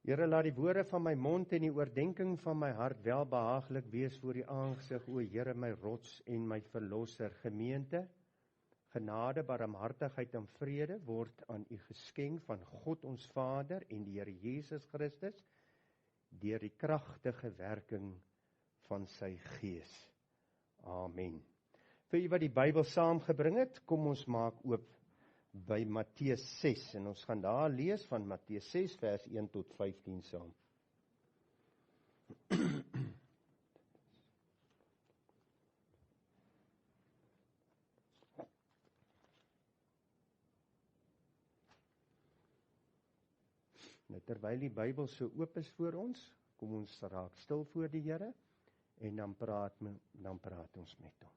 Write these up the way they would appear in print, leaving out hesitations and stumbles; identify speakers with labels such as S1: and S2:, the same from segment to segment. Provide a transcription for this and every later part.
S1: Here, laat die woorde van my mond en die oordenking van my hart welbehaaglik wees voor die aangesig, o Here, my rots en my verlosser. Gemeente, genade, barmhartigheid en vrede word aan u geskenk van God ons Vader en die Here Jesus Christus, deur die kragtige werking van sy Gees. Amen. Vir u wat die Bybel saamgebring het, kom ons maak oop by Matteus 6, en ons gaan daar lees van Matteus 6 vers 1 tot 15 saam. Nou, terwyl die Bybel so oop is voor ons, kom ons raak stil voor die Here, en dan praat ons met hom.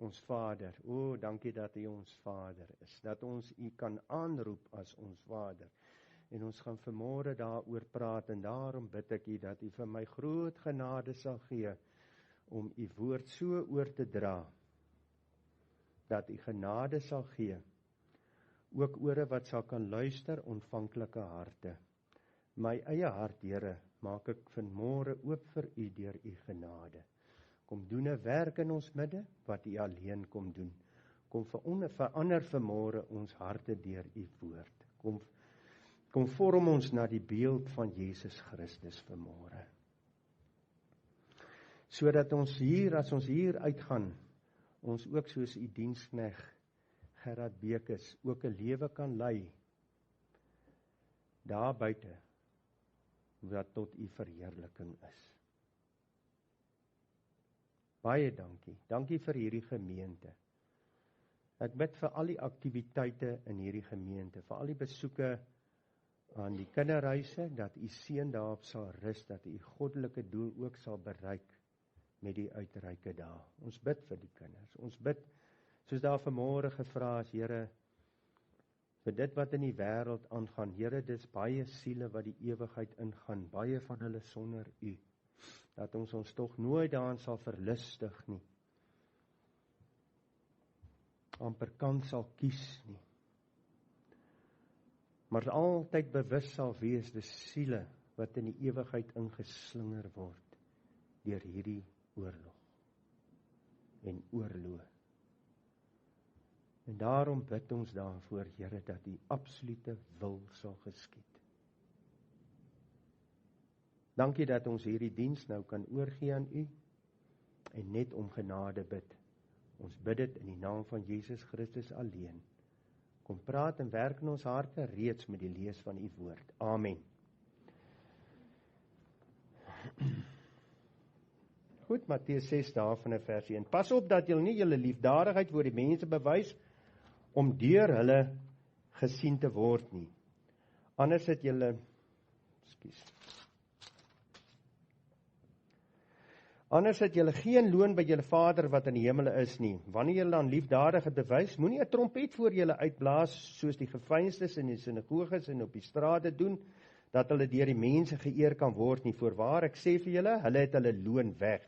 S1: Ons Vader, dankie dat U ons Vader is, dat ons U kan aanroep as ons Vader. En ons gaan vanmôre daaroor praat, en daarom bid ek U dat U vir my groot genade sal gee, om U woord so oor te dra, dat U genade sal gee, ook ore wat sal kan luister, ontvanklike harte. My eie hart, Here, maak ek vanmôre oop vir U deur U genade. Kom doen 'n werk in ons midde, wat U alleen kom doen. Kom verander vanmôre ons harte deur U woord. Kom vorm ons na die beeld van Jesus Christus vanmôre. Sodat ons hier, as ons hier uitgaan, ons ook soos U diensknegt Gerard Bekes ook 'n lewe kan lei, daar buite, wat tot U verheerliking is. Baie dankie. Dankie vir hierdie gemeente. Ek bid vir al die aktiwiteite in hierdie gemeente, vir al die besoeke aan die kinderhuise, dat U seën daarop sal rus, dat U goddelike doel ook sal bereik met die uitreike daar. Ons bid vir die kinders. Ons bid, soos daar vanmôre gevra is, Here, vir dit wat in die wêreld aangaan. Here, dis baie siele wat die ewigheid ingaan, baie van hulle sonder U. Dat ons tog nooit daarin sal verlustig nie. Amper kans sal kies nie. Maar altyd bewus sal wees, dis siele wat in die ewigheid ingeslinger word deur hierdie oorlog en oorloë. En daarom bid ons daarvoor, Here, dat U absolute wil sal geskied. Dankie dat ons hierdie diens nou kan oorgee aan U, en net om genade bid. Ons bid dit in die naam van Jesus Christus alleen. Kom praat en werk in ons harte reeds met die lees van U woord. Amen. Goed, Matteus 6 daar van vers 1. Pas op dat julle nie julle liefdadigheid voor die mense bewys, om deur hulle gesien te word nie. Anders het julle, Anders het julle geen loon by julle Vader wat in die hemele is nie. Wanneer julle dan liefdadigheid bewys, moenie 'n trompet voor julle uitblaas, soos die geveinsdes in die sinagoges en op die strate doen, dat hulle deur die mense geëer kan word nie. Voorwaar, ek sê vir julle, hulle het hulle loon weg.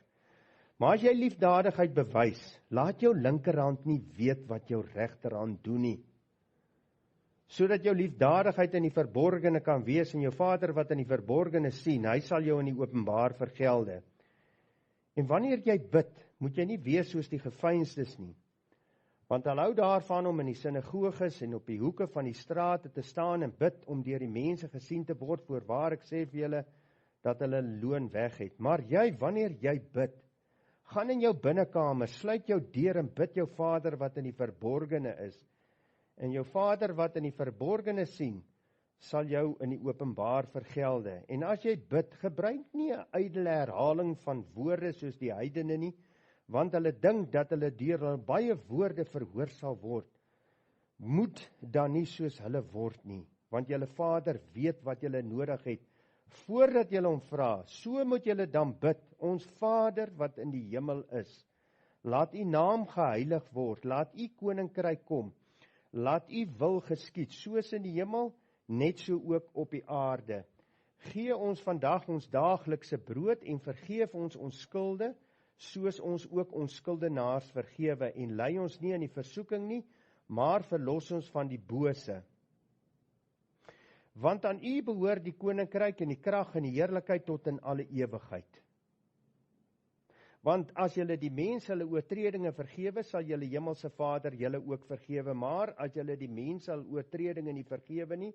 S1: Maar as jy liefdadigheid bewys, laat jou linkerhand nie weet wat jou regterhand doen nie. Sodat jou liefdadigheid in die verborgene kan wees, en jou Vader wat in die verborgene sien, hy sal jou in die openbaar vergelde. En wanneer jy bid, moet jy nie wees soos die geveinsdes nie. Want hulle hou daarvan om in die sinagoges en op die hoeke van die strate te staan en bid, om deur die mense gesien te word. Voorwaar, ek sê vir julle, dat hulle loon weg het. Maar jy, wanneer jy bid, gaan in jou binnekamer, sluit jou deur en bid jou Vader wat in die verborgene is. En jou Vader wat in die verborgene sien, sal jou in die openbaar vergelde. En as jy bid, gebruik nie 'n ydelle herhaling van woorde soos die heidene nie, want hulle dink dat hulle deur hulle baie woorde verhoor sal word. Moet dan nie soos hulle word nie, want julle Vader weet wat julle nodig het, voordat julle hom vra. So moet julle dan bid: Ons Vader wat in die hemel is, laat U naam geheilig word, laat U koninkryk kom, laat U wil geskied, soos in die hemel, net so ook op die aarde. Gee ons vandag ons daaglikse brood, en vergeef ons ons skulde, soos ons ook ons skuldenaars vergewe, en lei ons nie in die versoeking nie, maar verlos ons van die bose. Want aan U behoort die koninkryk en die krag en die heerlikheid tot in alle ewigheid. Want as julle die mense hulle oortredinge vergewe, sal julle hemelse Vader julle ook vergewe. Maar as julle die mense hulle oortredinge nie vergewe nie,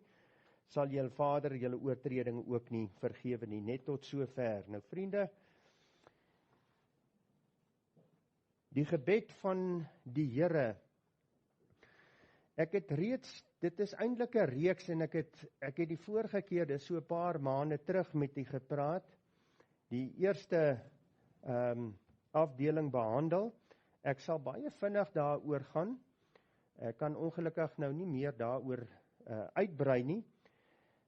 S1: sal julle Vader julle oortredinge ook nie vergewe nie. Net tot sover. Nou vriende, die gebed van die Here. Ek het reeds, dit is eintlik 'n reeks en ek het die vorige keer, dis so 'n paar maande terug met u gepraat, die eerste afdeling behandel. Ek sal baie vinnig daaroor gaan. Ek kan ongelukkig nou nie meer daaroor uitbrei nie.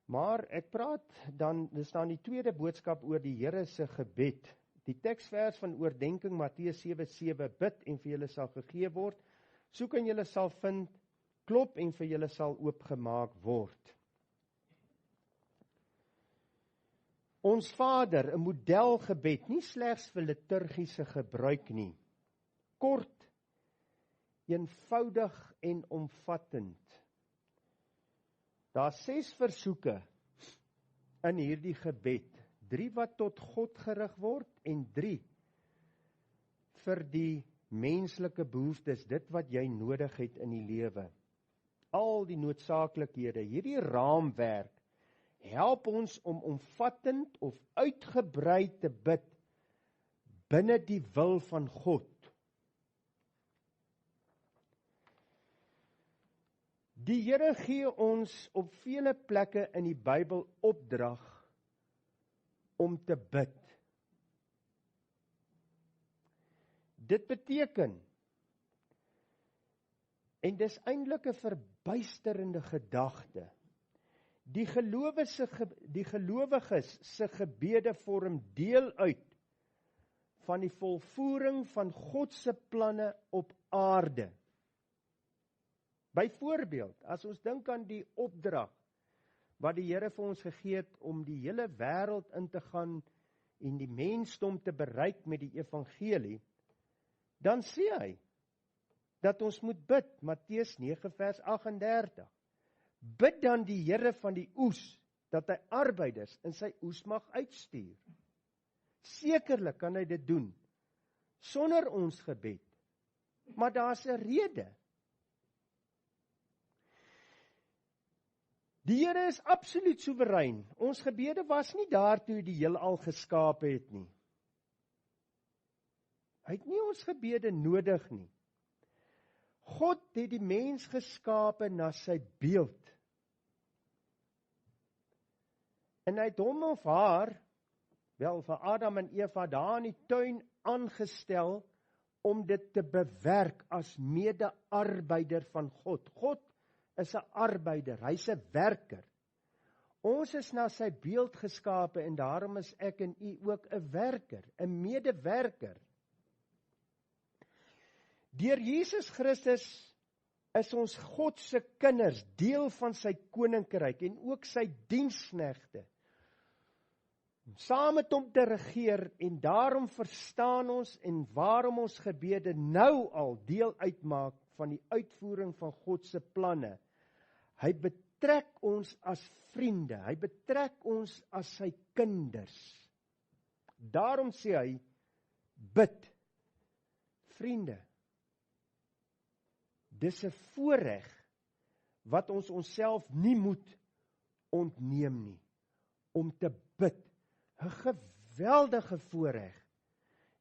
S1: Maar ek praat dan, dis dan die tweede boodskap oor die Here se gebed. Die teksvers van oordenking Matteus 7:7, bid en vir julle sal gegee word, soek en julle sal vind, klop en vir julle sal oopgemaak word. Ons Vader, 'n modelgebed, nie slegs vir liturgiese gebruik nie. Kort, eenvoudig en omvattend. Daar 6 versoeke in hierdie gebed. 3 wat tot God gerig word en 3 vir die menslike behoeftes, dit wat jy nodig het in die lewe. Al die noodsaaklikhede, hierdie raamwerk help ons om omvattend of uitgebrei te bid binne die wil van God. Die Here gee ons op vele plekke in die Bybel opdrag om te bid. Dit beteken, en dis eintlik 'n verbuisterende gedagte, die gelowiges se gebede vorm deel uit van die volvoering van God se planne op aarde. Byvoorbeeld, as ons dink aan die opdrag wat die Here vir ons gegee het om die hele wêreld in te gaan en die mensdom te bereik met die evangelie, dan sê hy dat ons moet bid, Matteus 9 vers 38. Bid dan die Here van die oes, dat hy arbeiders in sy oes mag uitstuur. Sekerlik kan hy dit doen, sonder ons gebed. Maar daar's 'n rede. Die Here is absoluut soewerein. Ons gebede was nie daartoe die heelal geskape het nie. Hy het nie ons gebede nodig nie. God het die mens geskape na sy beeld. En hy het hom of haar, wel vir Adam en Eva daar in die tuin aangestel om dit te bewerk as mede-arbeider van God. God is 'n arbeider, hy's 'n werker. Ons is na sy beeld geskape en daarom is ek en u ook 'n werker, 'n medewerker. Deur Jesus Christus is ons God se kinders, deel van sy koninkryk en ook sy diensknegte. Saam met hom te regeer en daarom verstaan ons en waarom ons gebede nou al deel uitmaak van die uitvoering van God se planne. Hy betrek ons as vriende, hy betrek ons as sy kinders. Daarom sê hy, bid, vriende. Dis 'n voorreg wat ons onsself nie moet ontneem nie, om te bid. 'n geweldige voorreg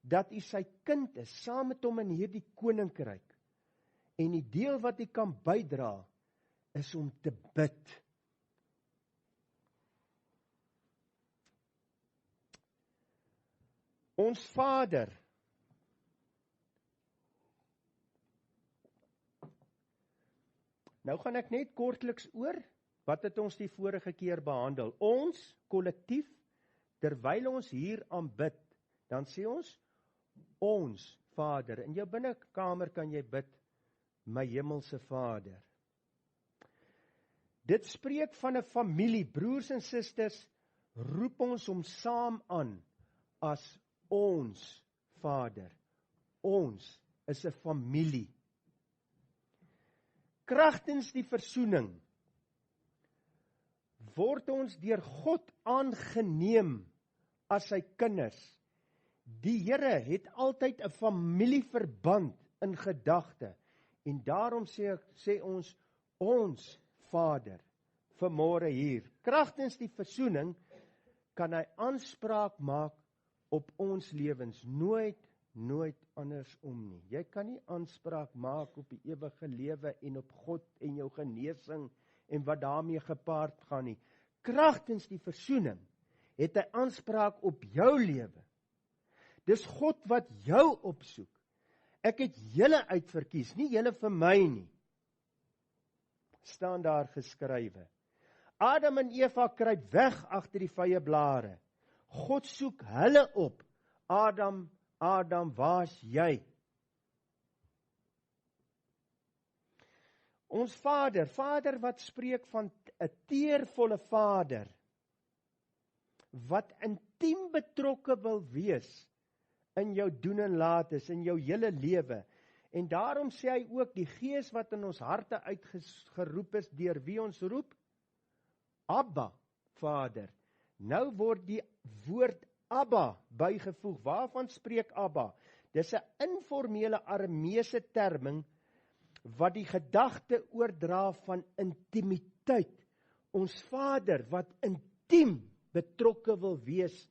S1: dat u sy kind is, saam met hom in hierdie koninkryk. En die deel wat u kan bydra, is om te bid. Ons Vader, nou gaan ek net kortliks oor, wat het ons die vorige keer behandel? Ons, kollektief, terwyl ons hier aanbid, dan sê ons Vader. In jou binnekamer kan jy bid, my hemelse Vader. Dit spreek van 'n familie, broers en susters, roep ons om saam aan as ons Vader. Ons is 'n familie. Kragtens die versoening word ons deur God aangeneem as sy kinders. Die Here het altyd 'n familieverband in gedagte. En daarom sê ons Vader, vanmôre hier. Kragtens die versoening kan hy aanspraak maak op ons lewens. Nooit andersom nie. Jy kan nie aanspraak maak op die ewige lewe en op God en jou genesing en wat daarmee gepaard gaan nie. Kragtens die versoening het hy aanspraak op jou lewe. Dis God wat jou opsoek. Ek het julle uitverkies, nie julle vir my nie. Staan daar geskrywe. Adam en Eva kruip weg agter die vye blare. God soek hulle op. Adam, waar's jy? Ons Vader wat spreek van 'n teervolle Vader, wat intiem betrokke wil wees in jou doen en lates, in jou hele lewe. En daarom sê hy ook, die Gees wat in ons harte uitgeroep is, deur wie ons roep? Abba, Vader. Nou word die woord Abba bygevoeg. Waarvan spreek Abba? Dis 'n informele Arameese terming, wat die gedagte oordra van intimiteit. Ons Vader wat intiem betrokke wil wees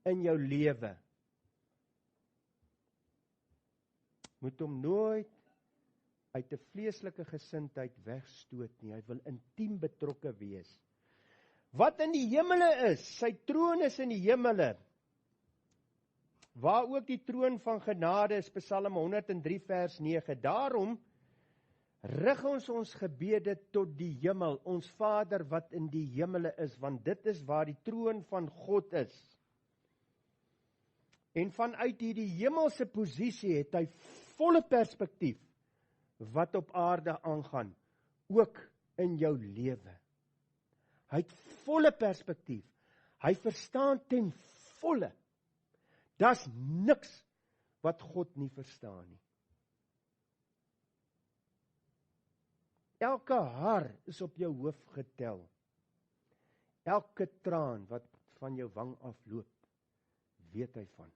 S1: in jou lewe. Moet hom nooit uit 'n vleeslike gesindheid wegstoot nie. Hy wil intiem betrokke wees. Wat in die hemele is, sy troon is in die hemele. Waar ook die troon van genade is, Psalm 103 vers 9. Daarom rig ons gebede tot die hemel, ons Vader wat in die hemele is, want dit is waar die troon van God is. En vanuit hierdie hemelse posisie het hy volle perspektief wat op aarde aangaan, ook in jou lewe. Hy het volle perspektief. Hy verstaan ten volle. Daar's niks wat God nie verstaan nie. Elke haar is op jou hoof getel. Elke traan wat van jou wang afloop, weet hy van.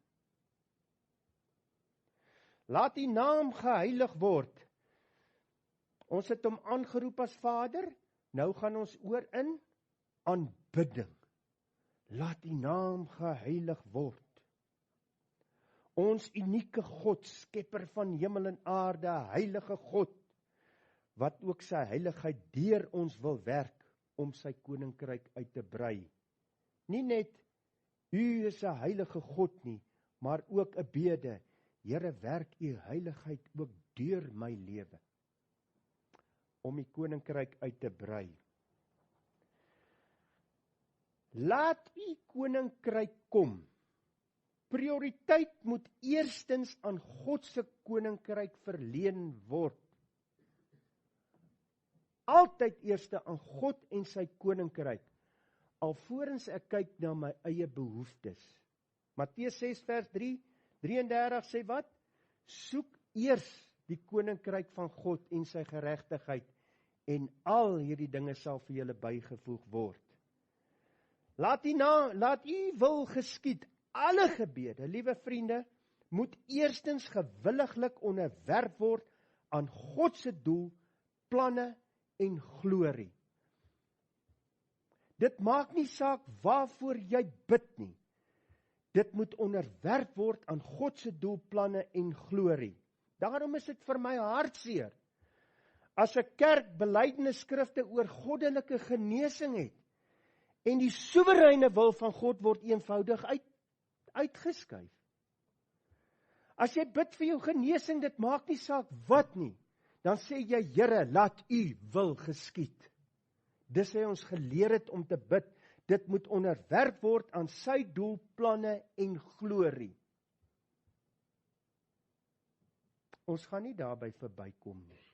S1: Laat die naam geheilig word. Ons het hom aangeroep as Vader, nou gaan ons oor in aanbidding. Laat die naam geheilig word. Ons unieke God, skepper van hemel en aarde, heilige God, wat ook sy heiligheid deur ons wil werk, om sy koninkryk uit te brei. Nie net, u is 'n heilige God nie, maar ook 'n bede, Here, werk u heiligheid ook deur my lewe, om die koninkryk uit te brei. Laat u koninkryk kom. Prioriteit moet eerstens aan God se koninkryk verleen word. Altyd eerste aan God en sy koninkryk, alvorens ek kyk na my eie behoeftes. Matteus 6 vers 33 sê wat? Soek eers die koninkryk van God en sy geregtigheid, en al hierdie dinge sal vir julle bygevoeg word. Laat u wil geskied. Alle gebede, liewe vriende, moet eerstens gewilliglik onderwerp word aan God se doel, planne en glorie. Dit maak nie saak waarvoor jy bid nie. Dit moet onderwerp word aan God se doel, planne en glorie. Daarom is dit vir my hartseer as 'n kerk belydenisskrifte oor goddelike genesing het en die soewereine wil van God word eenvoudig uitgeskuif. As jy bid vir jou genesing, dit maak nie saak wat nie, dan sê jy, Here, laat u wil geskied. Dis hy ons geleer het om te bid. Dit moet onderwerp word aan sy doel, planne en glorie. Ons gaan nie daarby verbykom nie.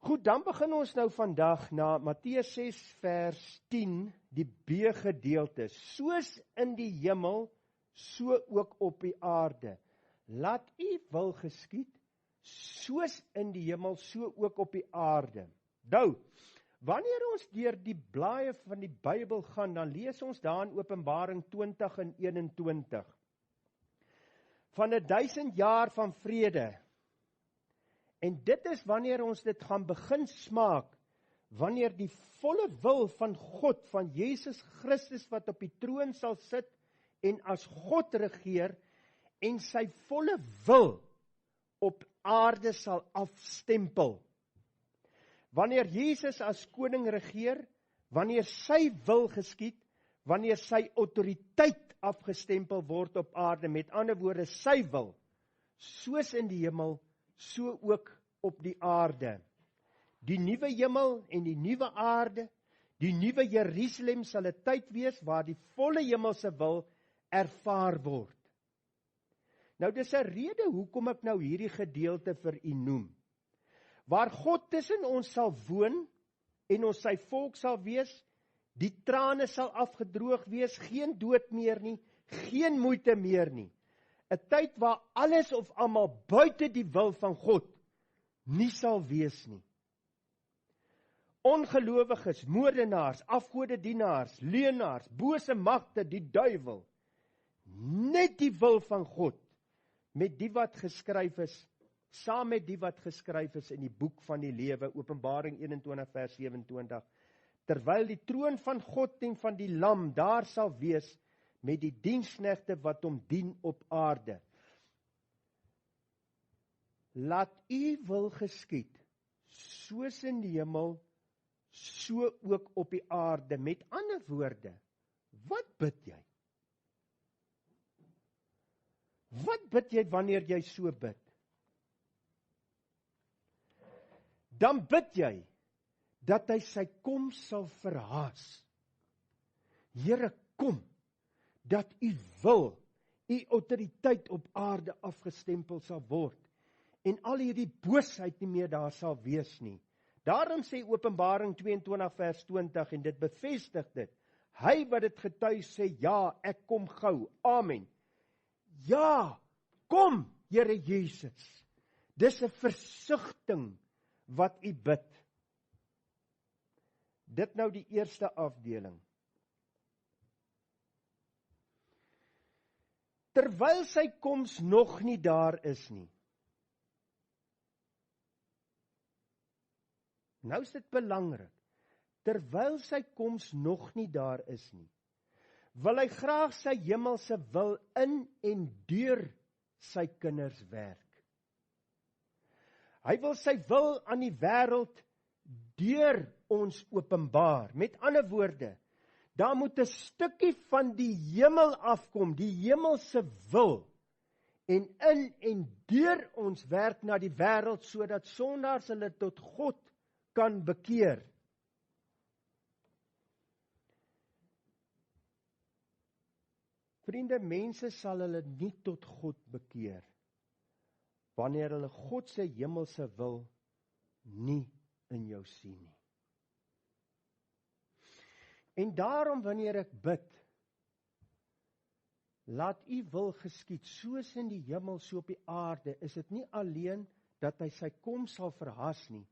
S1: Goed, dan begin ons nou vandag na Matteus 6 vers 10, die B-gedeelte. Soos in die hemel, so ook op die aarde. Laat u wil geskied, soos in die hemel, so ook op die aarde. Nou, Wanneer ons deur die blaaie van die Bybel gaan, dan lees ons daar in Openbaring 20 en 21. Van 1000 jaar van vrede. En dit is wanneer ons dit gaan begin smaak, wanneer die volle wil van God, van Jesus Christus wat op die troon sal sit en as God regeer en sy volle wil op aarde sal afstempel. Wanneer Jesus as koning regeer, wanneer sy wil geskied, wanneer sy autoriteit afgestempel word op aarde, met ander woorde sy wil, soos in die hemel, so ook op die aarde. Die nuwe hemel en die nuwe aarde, die nuwe Jerusalem sal 'n tyd wees waar die volle hemelse wil ervaar word. Nou dis 'n rede hoekom ek nou hierdie gedeelte vir u noem. Waar God tussen ons sal woon en ons sy volk sal wees, die trane sal afgedroog wees, geen dood meer nie, geen moeite meer nie. 'n Tyd waar alles of almal buite die wil van God nie sal wees nie. Ongelowiges, moordenaars, afgodedienaars, leuenaars, bose magte, die duiwel, net die wil van God, met die wat geskryf is, saam met die wat geskryf is in die boek van die lewe, Openbaring 21 vers 27, terwyl die troon van God en van die lam daar sal wees, met die diensknegte wat hom dien op aarde. Laat u wil geskied, soos in die hemel, so ook op die aarde. Met ander woorde, wat bid jy? Wat bid jy wanneer jy so bid? Dan bid jy dat hy sy koms sal verhaas. Here, kom, dat u wil, u autoriteit op aarde afgestempel sal word, en al hierdie boosheid nie meer daar sal wees nie. Daarom sê Openbaring 22 vers 20, en dit bevestig dit, hy wat dit getuig sê, ja, ek kom gou, amen. Ja, kom, Here Jesus. Dis 'n versigtiging wat u bid. Dit nou die eerste afdeling. Terwyl sy koms nog nie daar is nie. Nou is dit belangrik. Terwyl sy koms nog nie daar is nie, wil hy graag sy hemelse wil in en deur sy kinders werk. Hy wil sy wil aan die wêreld deur ons openbaar. Met ander woorde, daar moet 'n stukkie van die hemel afkom, die hemelse wil, en in en deur ons werk na die wêreld, sodat sondaars hulle tot God kan bekeer. Vriende, mense sal hulle nie tot God bekeer, wanneer hulle God se hemelse wil nie in jou sien nie. En daarom wanneer ek bid, laat u wil geskied, soos in die hemel, so op die aarde, is dit nie alleen dat hy sy koms sal verhaas nie,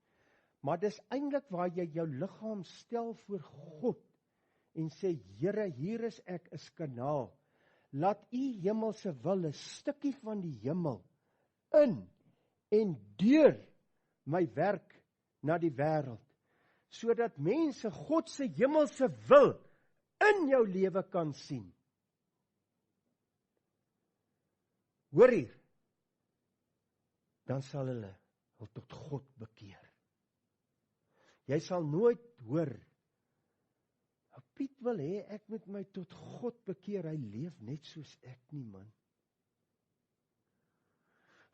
S1: maar dis eintlik waar jy jou liggaam stel voor God, en sê, Here, hier is ek, is kanaal, laat u hemelse wil, 'n stukkie van die hemel, in en deur my werk na die wêreld, sodat mense God se hemelse wil in jou lewe kan sien. Hoor hier, dan sal hulle tot God bekeer. Jy sal nooit hoor, Piet wil hê ek moet my tot God bekeer, hy leef net soos ek nie, man.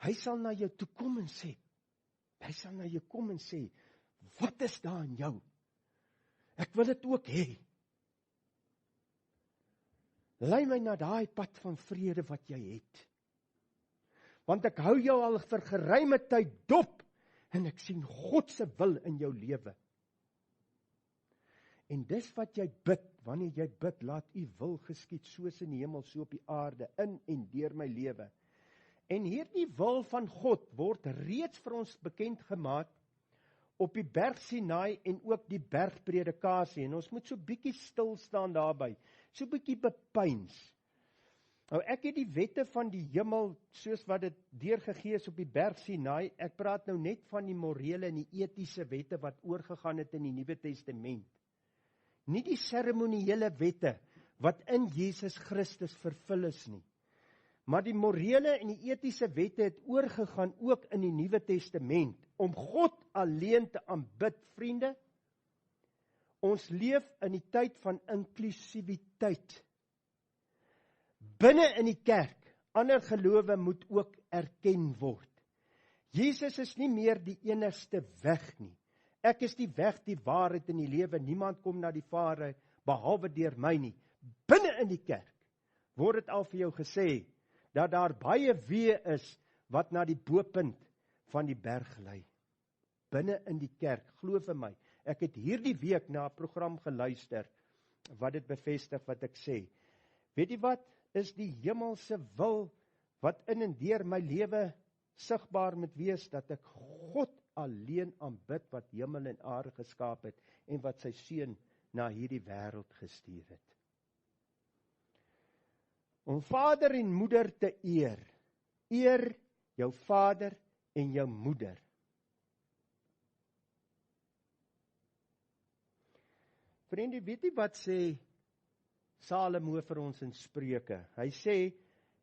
S1: Hy sal na jou toe kom en sê, wat is daar in jou? Ek wil dit ook hê. Lei my na daai pad van vrede wat jy het. Want ek hou jou al vir geruime tyd dop, en ek sien God se wil in jou lewe. En dis wat jy bid, wanneer jy bid, laat u wil geskied, soos in die hemel, so op die aarde, in en deur my lewe. En hierdie wil van God word reeds vir ons bekend gemaak op die berg Sinai en ook die bergpredikasie. En ons moet so bietjie stil staan daarby, so bietjie bepeins. Nou ek het die wette van die hemel, soos wat dit deurgegee is op die berg Sinai, ek praat nou net van die morele en die etiese wette wat oorgegaan het in die Nuwe Testament. Nie die seremoniele wette wat in Jesus Christus vervul is nie. Maar die morele en die etiese wette het oorgegaan ook in die Nuwe Testament, om God alleen te aanbid, vriende. Ons leef in die tyd van inklusiwiteit. Binne in die kerk, ander gelowe moet ook erken word. Jesus is nie meer die enigste weg nie. Ek is die weg, die waarheid en die lewe. Niemand kom na die Vader behalwe deur my nie. Binne in die kerk word dit al vir jou gesê dat daar baie weë is wat na die bopunt van die berg lei. Binne in die kerk, glo vir my. Ek het hierdie week na 'n program geluister wat dit bevestig wat ek sê. Weet jy wat is die hemelse wil wat in en deur my lewe sigbaar moet wees, dat ek God alleen aanbid wat hemel en aarde geskaap het en wat sy seun na hierdie wêreld gestuur het. Om vader en moeder te eer. Eer jou vader en jou moeder. Vriende, weet jy wat sê Salomo vir ons in Spreuke? Hy sê,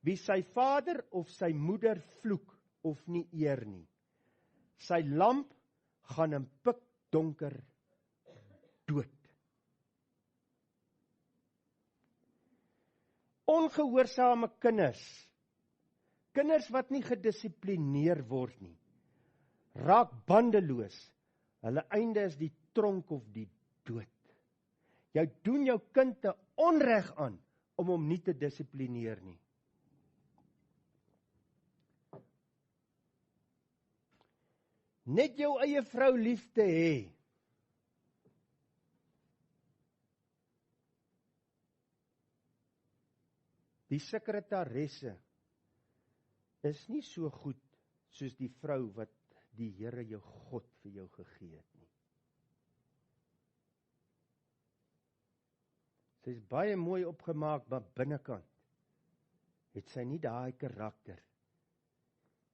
S1: wie sy vader of sy moeder vloek of nie eer nie, sy lamp gaan in pikdonker dood. Ongehoorsame kinders wat nie gedissiplineer word nie, raak bandeloos. Hulle einde is die tronk of die dood. Jy doen jou kind 'n onreg aan om hom nie te dissiplineer nie. Net jou eie vrou lief te hê. Die sekretaresse is nie so goed soos die vrou wat die Here jou God vir jou gegee het nie. Sy is baie mooi opgemaak, maar binnekant het sy nie daai karakter,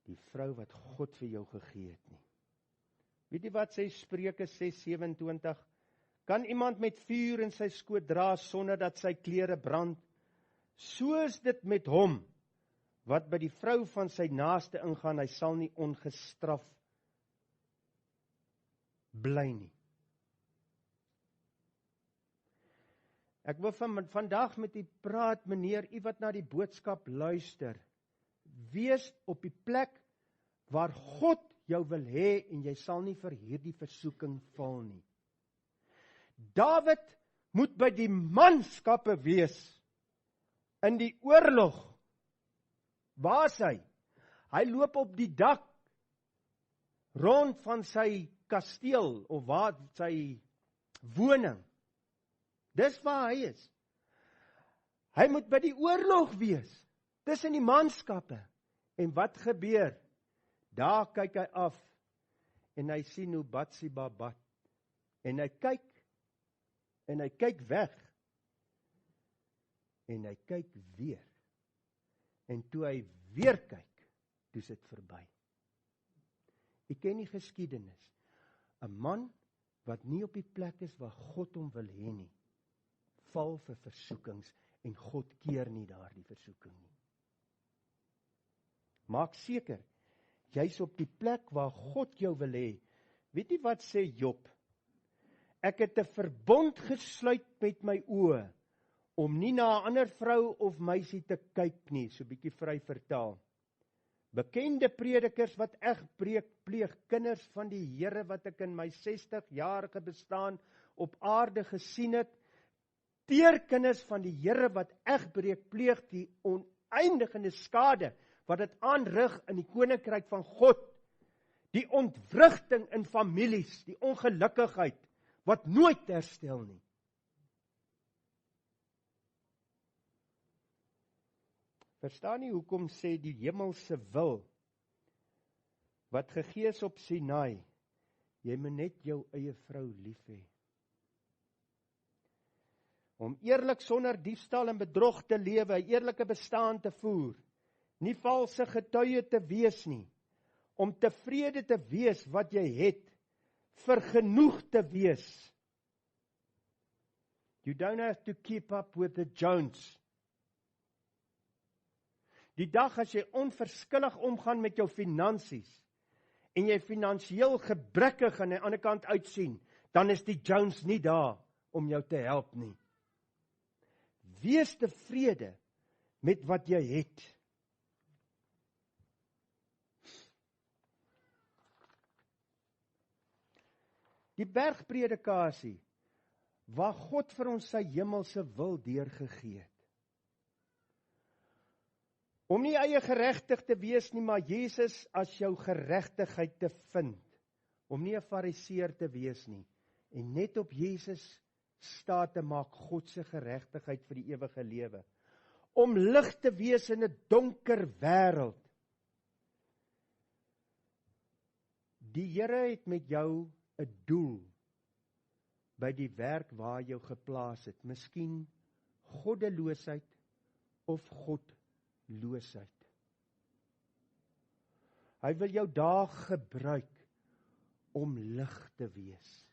S1: die vrou wat God vir jou gegee het nie. Weet jy wat sê Spreuke 6:27? Kan iemand met vuur in sy skoot dra sonder dat sy klere brand? So is dit met hom wat by die vrou van sy naaste ingaan, hy sal nie ongestraf bly nie. Ek wil vandag met u praat, meneer, u wat na die boodskap luister. Wees op die plek waar God jou wil hê en jy sal nie vir hierdie versoeking val nie. Dawid moet by die manskappe wees in die oorlog. Waar is hy? Hy loop op die dak rond van sy kasteel of waar sy woning. Dis waar hy is. Hy moet by die oorlog wees, tussen die manskappe. En wat gebeur? Daar kyk hy af, en hy sien hoe Batsheba bad. En hy kyk weg, en hy kyk weer. En toe hy weer kyk, toe is dit verby. Ek ken die geskiedenis. 'n Man wat nie op die plek is waar God hom wil hê nie, val vir versoekings en God keer nie daardie versoeking nie. Maak seker, jy's op die plek waar God jou wil hê. Weet jy wat sê Job? Ek het 'n verbond gesluit met my oë, om nie na 'n ander vrou of meisie te kyk nie, so bietjie vry vertaal. Bekende predikers wat egbreek pleeg, kinders van die Here wat ek in my 60-jarige bestaan op aarde gesien het, teerkinders van die Here wat egbreek pleeg, die oneindige skade wat dit aanrig in die koninkryk van God, die ontwrigting in families, die ongelukkigheid wat nooit herstel nie. Verstaan nie hoekom sê die hemelse wil wat gegee is op Sinai, Jy moet net jou eie vrou lief hê. Om eerlik sonder diefstal en bedrog te lewe, 'n eerlike bestaan te voer, nie valse getuie te wees nie, om tevrede te wees wat jy het, vergenoeg te wees. You don't have to keep up with the Jones. Die dag as jy onverskillig omgaan met jou finansies, en jy finansiëel gebrekkig aan die ander kant uitsien, dan is die Jones nie daar om jou te help nie. Wees tevrede met wat jy het. Die bergpredikasie, waar God vir ons sy hemelse wil deurgegee het. Om nie eie geregtig te wees nie, maar Jesus as jou geregtigheid te vind. Om nie 'n fariseer te wees nie, en net op Jesus staat te maak, God se geregtigheid vir die ewige lewe. Om lig te wees in 'n donker wêreld. Die Here het met jou 'n doel by die werk waar jou geplaas het. Miskien goddeloosheid of godloosheid. Hy wil jou daar gebruik om lig te wees.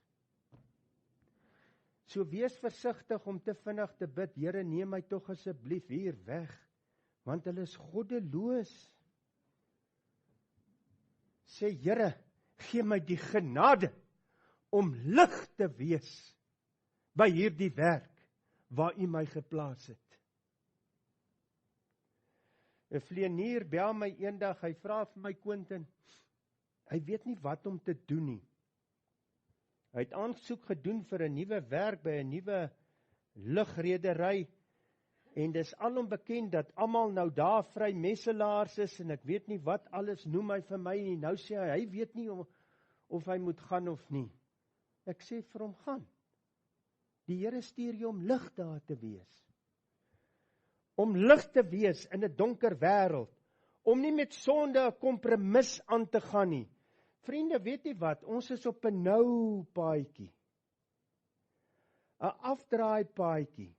S1: So wees versigtig om te vinnig te bid, Here, neem my tog asseblief hier weg, want hulle is goddeloos. Sê, Here, gee my die genade om lig te wees by hierdie werk waar U my geplaas het. 'n Vleenier bel my eendag, hy vra vir my, Quentin, hy weet nie wat om te doen nie. Hy het aansoek gedoen vir 'n nuwe werk by 'n nuwe lugredery, en dis alom bekend dat almal nou daar vrymesselaars is, en ek weet nie wat alles noem hy vir my nie. Nou sê hy weet nie of hy moet gaan of nie. Ek sê vir hom, gaan. Die Here stuur jou om lig daar te wees. Om lig te wees in 'n donker wêreld. Om nie met sonde 'n kompromis aan te gaan nie. Vriende, weet jy wat? Ons is op 'n nou paadjie. 'n Afdraai paadjie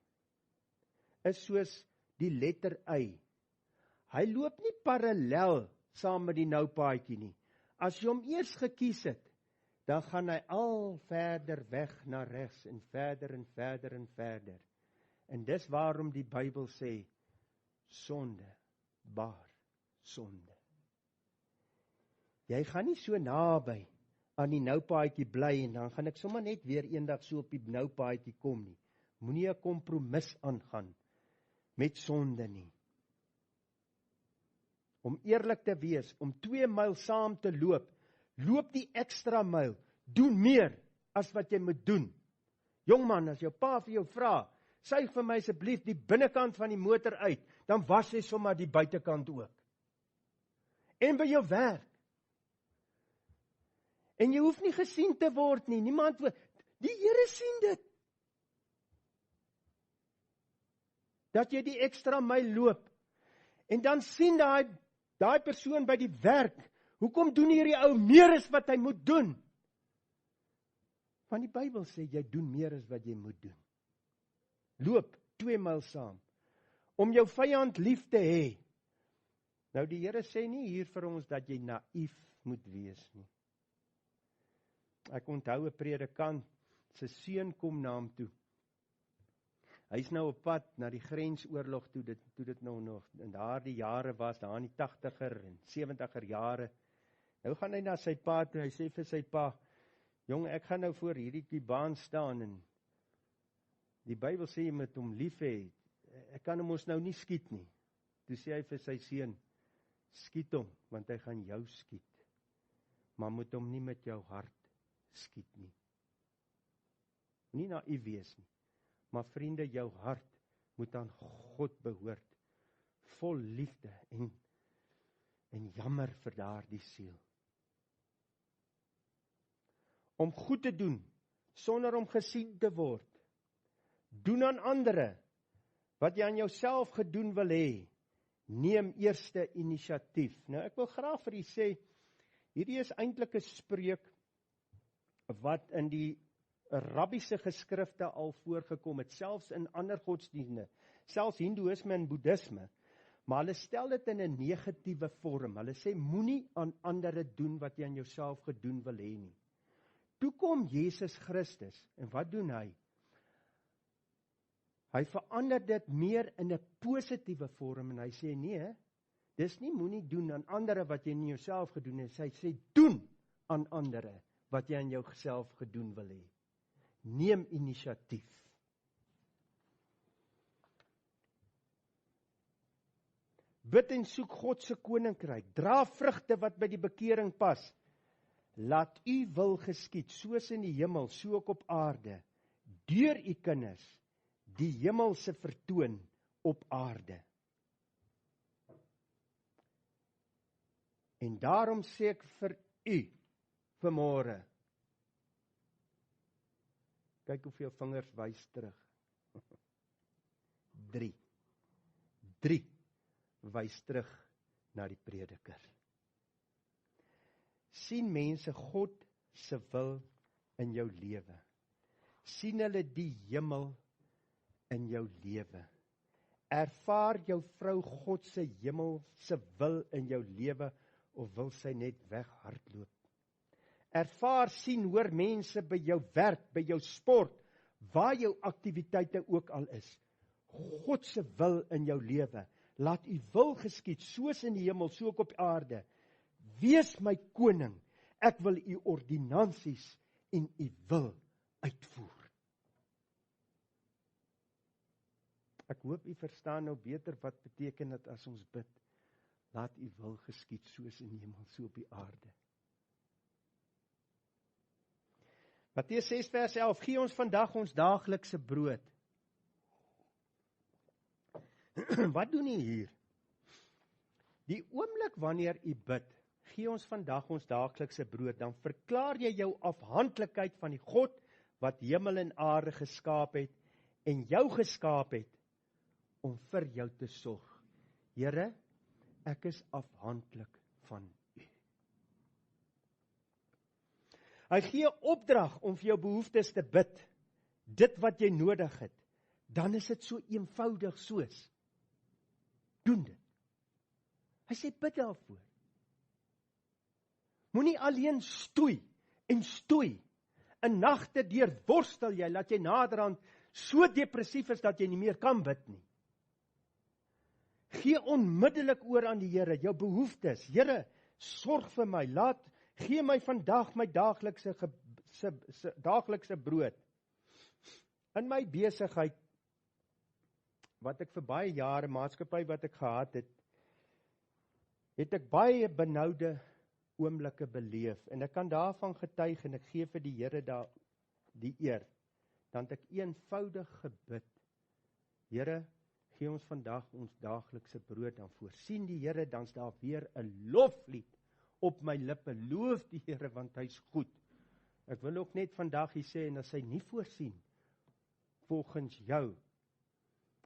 S1: is soos die letter Y. Hy loop nie parallel saam met die nou paadjie nie. As jy hom eers gekies het, dan gaan hy al verder weg na regs en verder en verder en verder. En dis waarom die Bybel sê, sonde baar sonde. Jy gaan nie so naby aan die nou paadjie bly, en dan gaan ek sommer net weer eendag so op die nou paadjie kom nie. Moenie 'n kompromis aangaan met sonde nie. Om eerlik te wees, om 2 myl saam te loop, loop die ekstra myl, doen meer as wat jy moet doen. Jongman, as jou pa vir jou vra, suig vir my asseblief die binnekant van die motor uit, dan was jy sommer die buitekant ook. En by jou werk. En jy hoef nie gesien te word nie, niemand wil, die Here sien dit. Dat jy die ekstra myl loop, en dan sien daai persoon by die werk, hoekom doen hierdie ou meer as wat hy moet doen? Want die Bybel sê, jy doen meer as wat jy moet doen. Loop 2 myl saam, om jou vyand lief te hê. Nou die Here sê nie hier vir ons dat jy naïef moet wees nie. Ek onthou 'n predikant, sy seun kom na hom toe. Hy's nou op pad na die grensoorlog toe dit nou nog in daardie jare was, daar in die 80er en 70er jare. Nou gaan hy na sy pa toe, hy sê vir sy pa, jong, ek gaan nou voor hierdie baan staan, en die Bybel sê jy moet hom lief hê, ek kan hom ons nou nie skiet nie. Toe sê hy vir sy seun, skiet hom, want hy gaan jou skiet, maar moet hom nie met jou hart skiet nie. Nie naïef wees nie, maar vriende, jou hart moet aan God behoort, vol liefde en jammer vir daardie siel. Om goed te doen, sonder om gesien te word, doen aan ander wat jy aan jouself gedoen wil hê, neem eerste inisiatief. Nou ek wil graag vir u sê, hierdie is eintlik 'n spreuk wat in die Arabiese geskrifte al voorgekom het, selfs in ander godsdienste, selfs Hindoeïsme en Boeddhisme, maar hulle stel dit in 'n negatiewe vorm. Hulle sê, moenie aan ander doen wat jy aan jouself gedoen wil hê nie. Toe kom Jesus Christus, en wat doen hy? Hy verander dit meer in 'n positiewe vorm, en hy sê, nee, dis nie moenie doen aan ander wat jy aan jouself gedoen het, hy sê, doen aan ander wat jy aan jouself gedoen wil hê. Neem inisiatief. Bid en soek God se koninkryk. Dra vrugte wat by die bekering pas. Laat u wil geskied, soos in die hemel, so ook op aarde. Deur u kinders, die hemelse vertoon op aarde. En daarom sê ek vir u, vanmôre, kyk hoeveel vingers wys terug. 3 wys terug na die prediker. Sien mense God se wil in jou lewe? Sien hulle die hemel in jou lewe? Ervaar jou vrou God se hemelse wil in jou lewe, of wil sy net weghardloop? Ervaar, sien, hoor mense by jou werk, by jou sport, waar jou aktiwiteite ook al is, God se wil in jou lewe. Laat u wil geskied, soos in die hemel, so ook op aarde. Wees my koning, ek wil u ordinansies en u wil uitvoer. Ek hoop u verstaan nou beter wat beteken dit as ons bid. Laat u wil geskied, soos in die hemel, so op die aarde. Matteus 6 vers 11, gee ons vandag ons daaglikse brood. Wat doen u hier? Die oomblik wanneer u bid, gee ons vandag ons daaglikse brood, dan verklaar jy jou afhanklikheid van die God wat hemel en aarde geskaap het en jou geskaap het om vir jou te sorg. Here, ek is afhanklik van u. Hy gee opdrag om vir jou behoeftes te bid, dit wat jy nodig het. Dan is dit so eenvoudig soos, doen dit. Hy sê bid daarvoor. Moenie alleen stoei en stoei. In nagte deur worstel jy, laat jy naderhand so depressief is dat jy nie meer kan bid nie. Gee onmiddellik oor aan die Here, jou behoeftes. Here, sorg vir my, gee my vandag my daaglikse brood. In my besigheid, wat ek vir baie jare, maatskappy wat ek gehad het, het ek baie benoude oomblikke beleef, en ek kan daarvan getuig, en ek gee vir die Here daar die eer, dan het ek eenvoudig gebid, Here, gee ons vandag ons daaglikse brood, dan voorsien die Here, dan is daar weer 'n loflied op my lippe, loof die Here, want hy is goed. Ek wil ook net vandag hier sê, en as hy nie voorsien, volgens jou,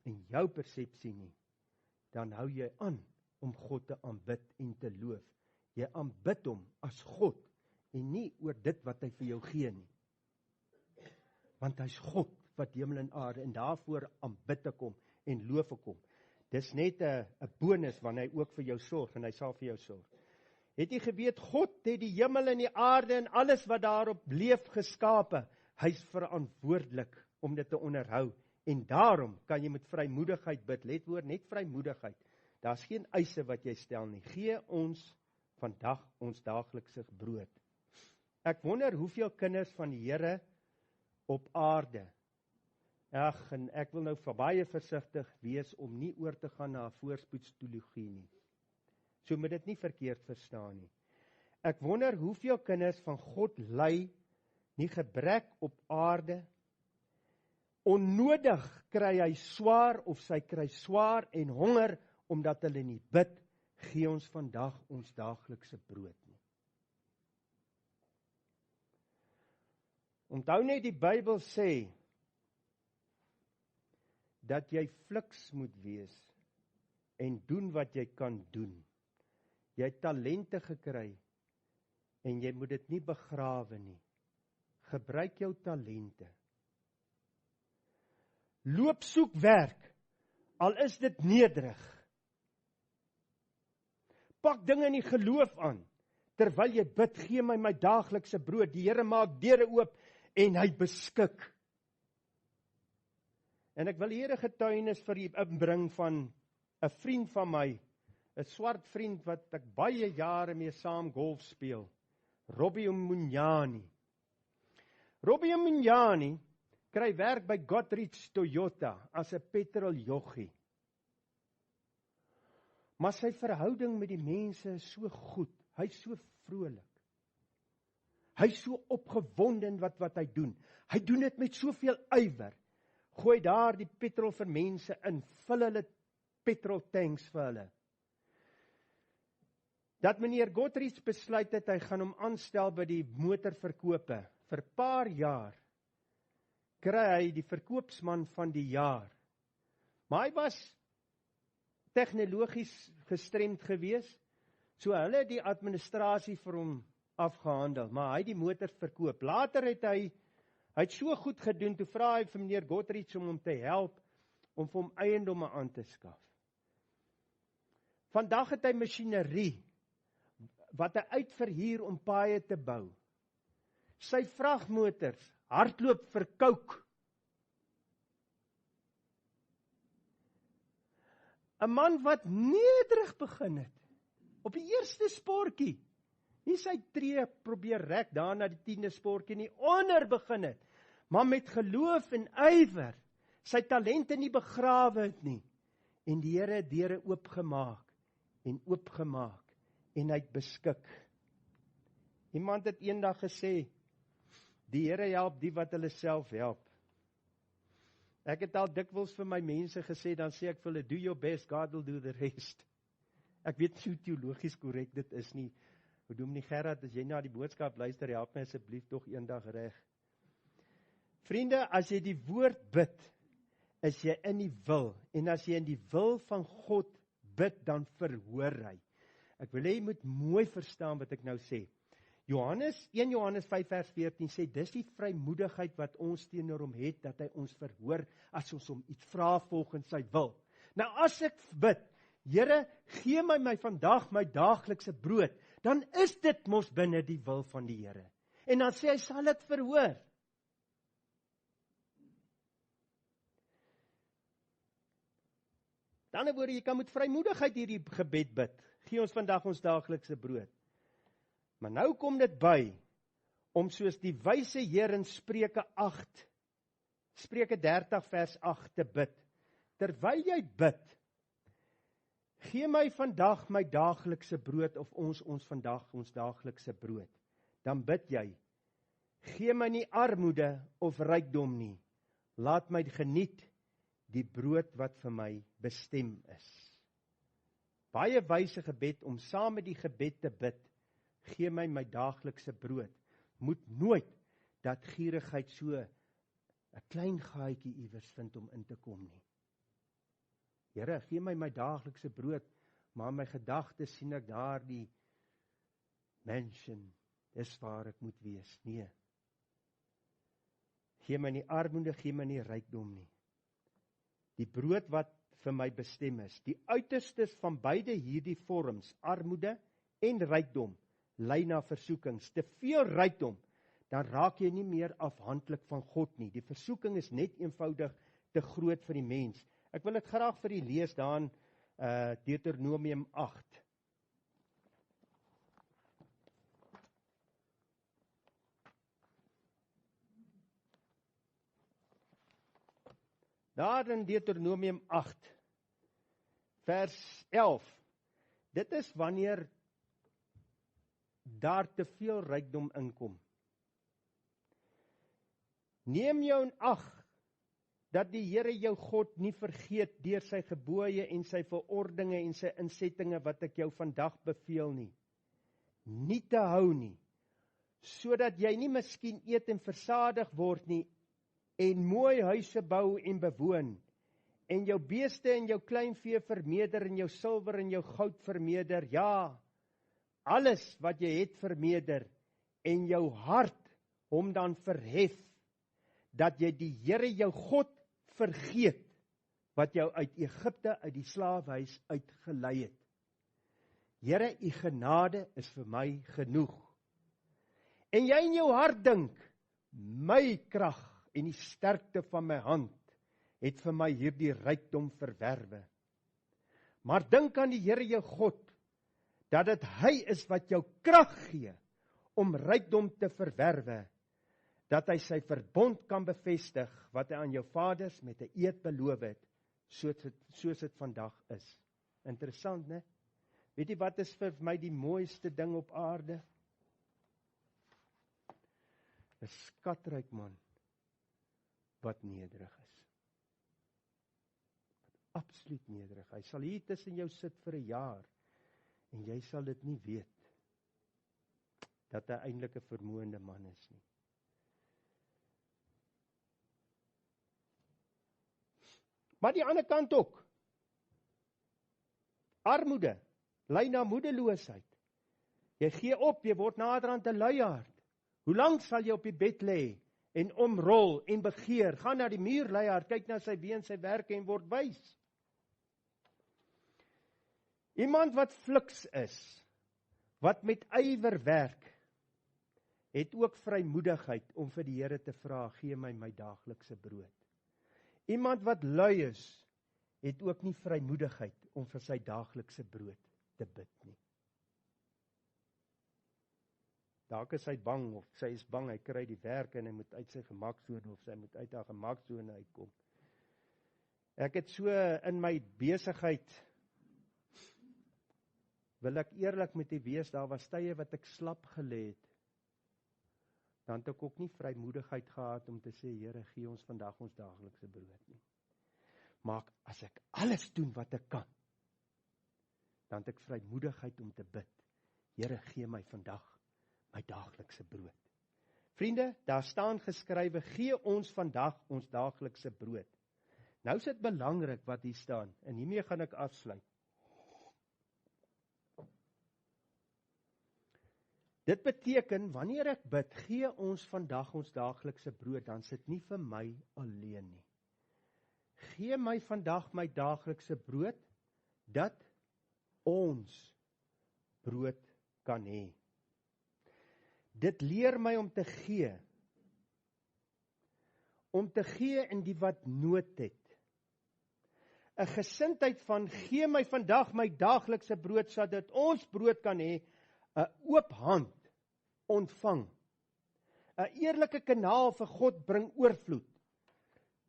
S1: en jou persepsie nie, dan hou jy aan om God te aanbid en te loof. Jy aanbid hom as God, en nie oor dit wat hy vir jou gee nie. Want hy's God, wat hemel en aarde, en daarvoor aanbid ek hom, en loof ek hom. Dis net 'n bonus, wanneer hy ook vir jou sorg, en hy sal vir jou sorg. Het jy geweet, God het die hemel en die aarde, en alles wat daarop leef geskape, hy's verantwoordelik om dit te onderhou, en daarom kan jy met vrymoedigheid bid, let hoor, net vrymoedigheid, daar's geen eise wat jy stel nie, gee ons vandag ons daaglikse brood. Ek wonder hoeveel kinders van die Here op aarde, en ek wil nou baie versigtig wees om nie oor te gaan na 'n voorspoedsteologie nie. So moet dit nie verkeerd verstaan nie. Ek wonder hoeveel kinders van God ly nie gebrek op aarde. Onnodig kry hy swaar of sy kry swaar en honger omdat hulle nie bid, gee ons vandag ons daaglikse brood nie. Onthou net die Bybel sê dat jy fliks moet wees en doen wat jy kan doen. Jy het talente gekry en jy moet dit nie begrawe nie. Gebruik jou talente. Loop soek werk, al is dit nederig. Pak dinge in die geloof aan. Terwyl jy bid, gee my daaglikse brood. Die Here maak deure oop en hy beskik. En ek wil hier 'n getuienis vir u inbring van 'n vriend van my, 'n swart vriend wat ek baie jare mee saam golf speel. Robbie Munyani. Robbie Munyani kry werk by Goodrich Toyota as 'n petroljoggie. Maar sy verhouding met die mense is so goed. Hy's so vrolik. Hy's so opgewonde in wat hy doen. Hy doen dit met soveel ywer. Gooi daar die petrol vir mense in, vul hulle petroltanks vir hulle. Dat meneer Goodrich besluit het, hy gaan hom aanstel by die motorverkope. Vir 'n paar jaar kry hy die verkoopsman van die jaar. Maar hy was tegnologies gestremd gewees, so hulle het die administrasie vir hom afgehandel, maar hy het die motor verkoop. Later het hy het so goed gedoen, toe vra hy vir meneer Goodrich om hom te help, om vir hom eiendomme aan te skaf. Vandag het hy masjinerie, wat hy uitverhuur om paaie te bou. Sy vragmotors hardloop vir coke. 'n man wat nederig begin het, op die eerste sportjie, nie sy tree probeer rek daar na die 10de sportjie nie, onder begin het, maar met geloof en ywer, sy talente nie begrawe het nie, en die Here het deure oopgemaak, en hy het beskik. Iemand het eendag gesê, die Here help die wat hulle self help. Ek het al dikwels vir my mense gesê, dan sê ek vir hulle, do your best, God will do the rest. Ek weet nie hoe teologies korrek dit is nie. Dominee Gerard, as jy na die boodskap luister, help my asseblief tog eendag reg. Vriende, as jy die woord bid, is jy in die wil. En as jy in die wil van God bid, dan verhoor hy. Ek wil hê jy moet mooi verstaan wat ek nou sê. 1 Johannes 5 vers 14 sê, dis die vrymoedigheid wat ons teenoor hom het, dat hy ons verhoor, as ons hom iets vra volgens sy wil. Nou as ek bid, Here, gee my vandag my daaglikse brood, dan is dit mos binne die wil van die Here. En dan sê hy, sal ek verhoor. Dan word jy kan met vrymoedigheid hierdie gebed bid. Gee ons vandag ons daaglikse brood. Maar nou kom dit by, om soos die wyse Heer in Spreuke 30 vers 8 te bid. Terwyl jy bid, gee my vandag my daaglikse brood, of ons vandag ons daaglikse brood. Dan bid jy, gee my nie armoede of rykdom nie, laat my geniet die brood wat vir my bestem is. Baie wyse gebed om saam met die gebed te bid, gee my my daaglikse brood. Moet nooit dat gierigheid so 'n klein gaatjie iewers vind om in te kom nie. Here, gee my my daaglikse brood, maar my gedagtes sien ek daar die mansion, dis waar ek moet wees. Nee. Gee my nie armoede, gee my nie rykdom nie. Die brood wat vir my bestem is. Die uiterstes van beide hierdie vorms, armoede en rykdom, lei na versoekings. Te veel rykdom, dan raak jy nie meer afhanklik van God nie. Die versoeking is net eenvoudig te groot vir die mens. Ek wil dit graag vir u lees daar in Deuteronomium 8. Daar in Deuteronomium 8, vers 11. Dit is wanneer daar te veel rykdom inkom. Neem jou in ag dat die Here jou God nie vergeet deur sy gebooie en sy verordeninge en sy insettinge wat ek jou vandag beveel nie. Nie te hou nie, sodat jy nie miskien eet en versadig word nie, en mooi huise bou en bewoon, en jou beeste en jou kleinvee vermeerder, en jou silwer en jou goud vermeerder, ja, alles wat jy het vermeerder, en jou hart hom dan verhef, dat jy die Here jou God vergeet, wat jou uit Egipte, uit die slaafhuis uitgelei het. Here, u genade is vir my genoeg. En jy in jou hart dink, my krag en die sterkte van my hand, het vir my hierdie rykdom verwerwe. Maar dink aan die Here jou God, dat dit hy is wat jou krag gee, om rykdom te verwerwe, dat hy sy verbond kan bevestig, wat hy aan jou vaders met 'n eed beloof het, soos dit vandag is. Interessant, né? Weet jy wat is vir my die mooiste ding op aarde? 'n Skatryk man, wat nederig is. Wat absoluut nederig. Hy sal hier tussen jou sit vir 'n jaar, en jy sal dit nie weet, dat hy eintlik 'n vermoënde man is nie. Maar die ander kant ook. Armoede, lei na moedeloosheid. Jy gee op, jy word naderhand 'n luiaard. Hoe lank sal jy op die bed lê, en omrol, en begeer? Gaan na die muur, luiaard, kyk na sy been, sy werke, en word wys. Iemand wat fliks is, wat met ywer werk, het ook vrymoedigheid om vir die Here te vra, gee my daaglikse brood. Iemand wat lui is, het ook nie vrymoedigheid om vir sy daaglikse brood te bid nie. Dalk is hy bang, of sy is bang, hy kry die werk en hy moet uit sy gemaksone, of sy moet uit haar gemaksone uitkom. Ek het so in my besigheid, wil ek eerlik met u wees, daar was tye wat ek slap gelê het. Dan het ek ook nie vrymoedigheid gehad om te sê, Here, gee ons vandag ons daaglikse brood nie. Maar as ek alles doen wat ek kan, dan het ek vrymoedigheid om te bid. Here, gee my vandag my daaglikse brood. Vriende, daar staan geskrywe, gee ons vandag ons daaglikse brood. Nou is dit belangrik wat hier staan, en hiermee gaan ek afsluit. Dit beteken, wanneer ek bid, gee ons vandag ons daaglikse brood, dan is dit nie vir my alleen nie. Gee my vandag my daaglikse brood, dat ons brood kan hê. Dit leer my om te gee. Om te gee in die wat nood het. 'n gesindheid van, gee my vandag my daaglikse brood, sodat ons brood kan hê, 'n oop hand ontvang. 'n eerlike kanaal vir God bring oorvloed.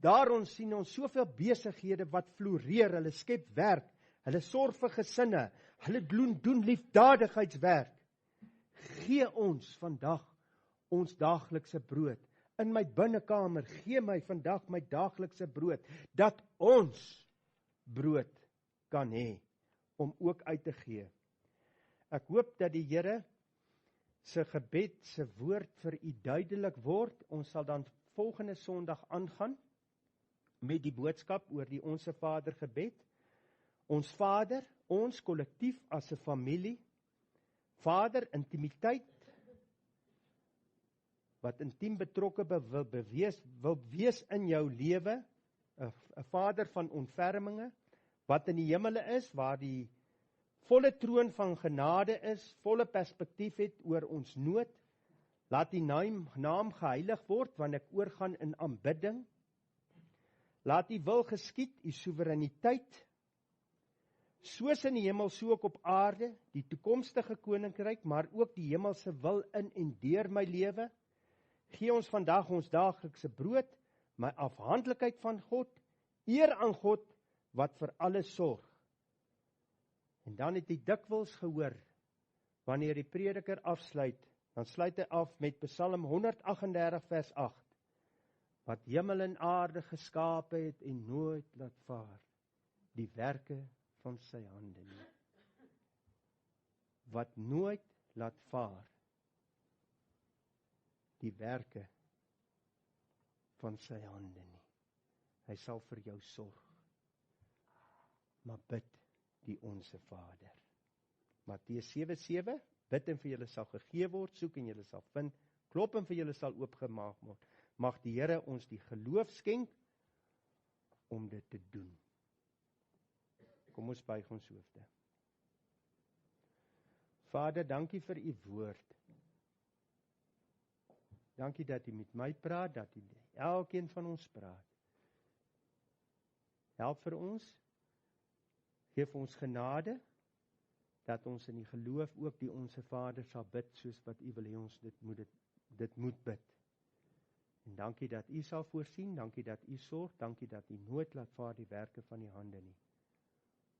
S1: Daarom sien ons soveel besighede wat floreer, hulle skep werk, hulle sorg vir gesinne, hulle doen liefdadigheidswerk. Gee ons vandag ons daaglikse brood. In my binnekamer, gee my vandag my daaglikse brood, dat ons brood kan hê, om ook uit te gee. Ek hoop dat die Here se gebed, se woord vir u duidelik word. Ons sal dan volgende Sondag aangaan met die boodskap oor die Onse Vader gebed. Ons Vader, ons kollektief as 'n familie, Vader, intimiteit, wat intiem betrokke wil wees in jou lewe, 'n Vader van ontferminge, wat in die hemele is, waar die volle troon van genade is, volle perspektief het oor ons nood. Laat die naam geheilig word, wanneer ek oorgaan in aanbidding. Laat die wil geskied, die soewereiniteit, soos in die hemel, so ook op aarde, die toekomstige koninkryk, maar ook die hemelse wil in en deur my lewe. Gee ons vandag ons daaglikse brood, my afhanklikheid van God, eer aan God, wat vir alles sorg. En dan het hy dikwels gehoor, wanneer die prediker afsluit, dan sluit hy af met Psalm 138 vers 8, wat hemel en aarde geskape het en nooit laat vaar, die werke van sy hande nie. Wat nooit laat vaar, die werke van sy hande nie. Hy sal vir jou sorg. Maar bid die Onse Vader. Matteus 7:7, bid en vir julle sal gegee word, soek en julle sal vind, klop en vir julle sal oopgemaak word. Mag die Here ons die geloof skenk om dit te doen. Kom ons buig ons hoofde. Vader, dankie vir u woord. Dankie dat u met my praat, dat u elkeen van ons praat. Help vir ons, geef ons genade, dat ons in die geloof ook die Onse Vader sal bid, soos wat u wil hê ons dit moet bid. En dankie dat u sal voorsien, dankie dat u sorg, dankie dat u nooit laat vaar die werke van die hande nie.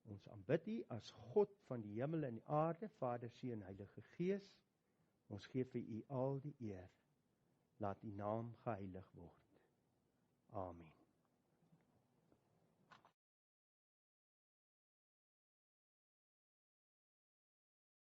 S1: Ons aanbid u as God van die hemel en die aarde, Vader, Seun, Heilige Gees. Ons gee vir u al die eer. Laat u naam geheilig word. Amen.